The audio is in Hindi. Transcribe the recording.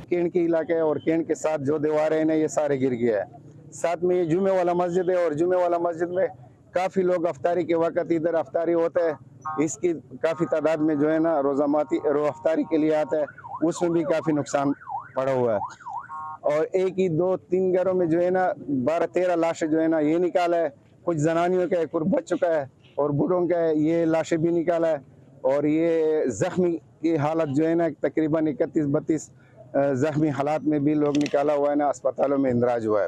केंट के इलाके और केंट के साथ जो दीवारें हैं ना ये सारे गिर गया है। साथ में ये जुमे वाला मस्जिद है और जुमे वाला मस्जिद में काफ़ी लोग अफ्तारी के वक्त इधर अफ्तारी होता है, इसकी काफ़ी तादाद में जो है ना रोज़ामाती अफ्तारी के लिए आता है, उसमें भी काफ़ी नुकसान पड़ा हुआ है। और एक ही 2-3 घरों में जो है ना 12-13 लाशें जो है ना ये निकाला है, कुछ जनानियों का है, कुछ बच्चों का है और बूढ़ों का है, ये लाशें भी निकाला है। और ये जख्मी की हालत जो है ना तकरीबन 31-32 जख्मी हालात में भी लोग निकाला हुआ है ना, अस्पतालों में इंदराज हुआ है।